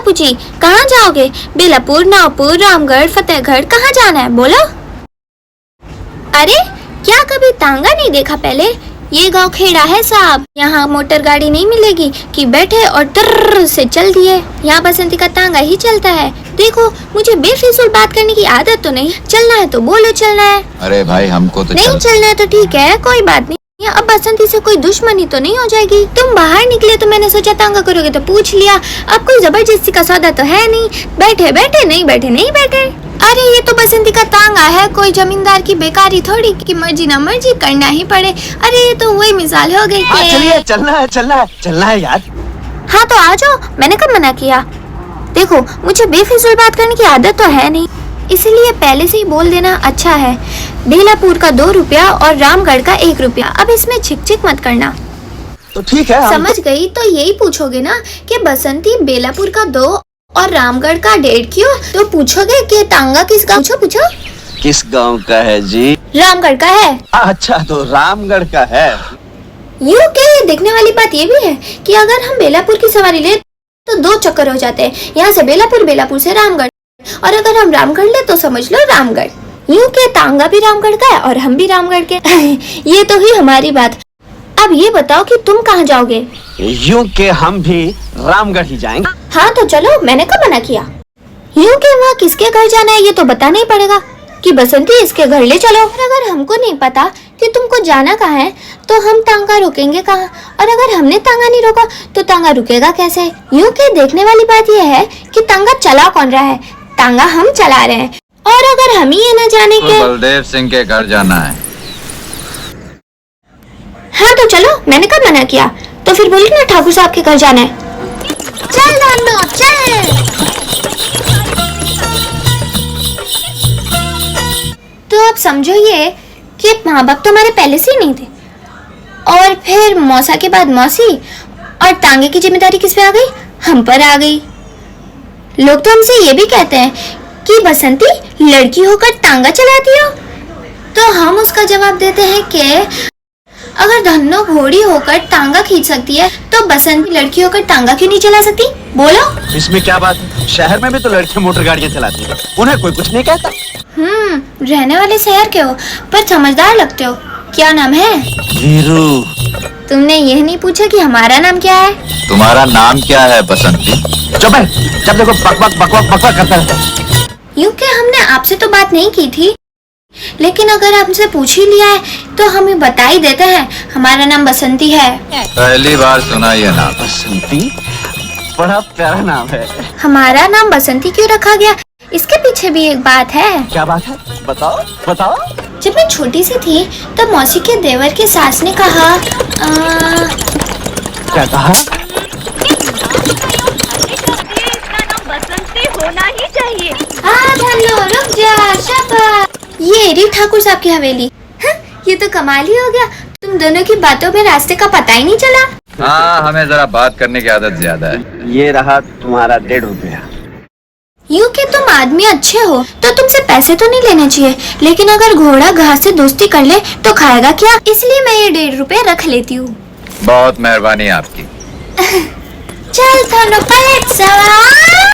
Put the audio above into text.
बापूजी, कहाँ जाओगे? बेलापुर, नावपुर, रामगढ़, फतेहगढ़, कहाँ जाना है बोलो? अरे क्या कभी तांगा नहीं देखा पहले? ये गांव खेड़ा है साहब, यहाँ मोटर गाड़ी नहीं मिलेगी कि बैठे और टर से चल दिए। यहाँ बसंती का तांगा ही चलता है। देखो, मुझे बेफिजूल बात करने की आदत तो नहीं। चलना है तो बोलो चलना है। अरे भाई हमको तो नहीं चलना है तो ठीक है, कोई बात नहीं। अब बसंती से कोई दुश्मनी तो नहीं हो जाएगी। तुम बाहर निकले तो मैंने सोचा तांगा करोगे तो पूछ लिया। अब कोई जबरदस्ती का सौदा तो है नहीं। बैठे बैठे नहीं बैठे नहीं बैठे। अरे ये तो बसंती का तांगा है, कोई जमींदार की बेकारी थोड़ी कि मर्जी ना मर्जी करना ही पड़े। अरे ये तो वही मिसाल हो गई। चलिए, चलना है यार। हाँ तो आ जाओ, मैंने कब मना किया? देखो, मुझे बेफिजूल बात करने की आदत तो है नहीं, इसीलिए पहले से ही बोल देना अच्छा है। बेलापुर का 2 रुपया और रामगढ़ का 1 रुपया। अब इसमें चिक मत करना। तो ठीक है, समझ गई? तो यही पूछोगे ना कि बसंती बेलापुर का 2 और रामगढ़ का 1.5 क्यों? तो पूछोगे कि तांगा किस गाँव? पूछो किस गांव का है जी? रामगढ़ का है। अच्छा, तो रामगढ़ का है। यूं के देखने वाली बात ये भी है कि अगर हम बेलापुर की सवारी ले तो 2 चक्कर हो जाते हैं, यहाँ से बेलापुर, बेलापुर से रामगढ़। और अगर हम रामगढ़ ले तो समझ लो रामगढ़। यूं के तांगा भी रामगढ़ का है और हम भी रामगढ़ के। ये तो हुई हमारी बात। अब ये बताओ कि तुम कहाँ जाओगे? यूं के हम भी रामगढ़ ही जाएंगे। हाँ तो चलो, मैंने कब मना किया? यूं के वहाँ किसके घर जाना है ये तो बताना ही पड़ेगा कि बसंती इसके घर ले चलो। और अगर हमको नहीं पता कि तुमको जाना कहाँ है तो हम तांगा रोकेंगे कहाँ? और अगर हमने तांगा नहीं रोका तो तांगा रुकेगा कैसे? यूं के देखने वाली बात यह है कि तांगा चला कौन रहा है? तांगा हम चला रहे हैं। और अगर हम ही ये न जाने के बलदेव सिंह के घर जाना है। हाँ तो चलो, मैंने कब मना किया? तो फिर बोली ना ठाकुर साहब के घर जाना है। चल नानो चल। तो अब समझो ये कि माँ बाप तो हमारे पहले से ही नहीं थे, और फिर मौसा के बाद मौसी, और तांगे की जिम्मेदारी किस पे आ गई? हम पर आ गई। लोग तो हमसे ये भी कहते हैं कि बसंती लड़की होकर तांगा चलाती हो। तो हम उसका जवाब देते हैं कि अगर धन्नो घोड़ी होकर तांगा खींच सकती है तो बसंती लड़की होकर तांगा क्यों नहीं चला सकती? बोलो। इसमें क्या बात है? शहर में भी तो लड़कियां मोटर गाड़ियां चलाती हैं, उन्हें कोई कुछ नहीं कहता। रहने वाले शहर के हो पर समझदार लगते हो। क्या नाम है? वीरू। तुमने यह नहीं पूछा कि हमारा नाम क्या है? तुम्हारा नाम क्या है बसंती? चुप है, जब देखो बकवास करता है। यूं कि हमने आपसे तो बात नहीं की थी, लेकिन अगर आपसे पूछ ही लिया है तो हमें बता ही देते हैं। हमारा नाम बसंती है। पहली बार सुना ये नाम। बसंती बड़ा प्यारा नाम है। हमारा नाम बसंती क्यों रखा गया, इसके पीछे भी एक बात है। क्या बात है? बताओ। जब मैं छोटी सी थी तो मौसी के देवर के सास ने कहा क्या कहा? बसंती होना ही चाहिए। रुक जा शाबाश। ये री ठाकुर साहब की हवेली। ये तो कमाल ही हो गया, तुम दोनों की बातों में रास्ते का पता ही नहीं चला। हाँ, हमें जरा बात करने की आदत ज्यादा है। ये रहा तुम्हारा 1.5 रुपया। यूं कि तुम आदमी अच्छे हो तो तुमसे पैसे तो नहीं लेने चाहिए, लेकिन अगर घोड़ा घास से दोस्ती कर ले तो खाएगा क्या? इसलिए मैं ये 1.5 रुपया रख लेती हूँ। बहुत मेहरबानी आपकी। चल थानो पलट सवार।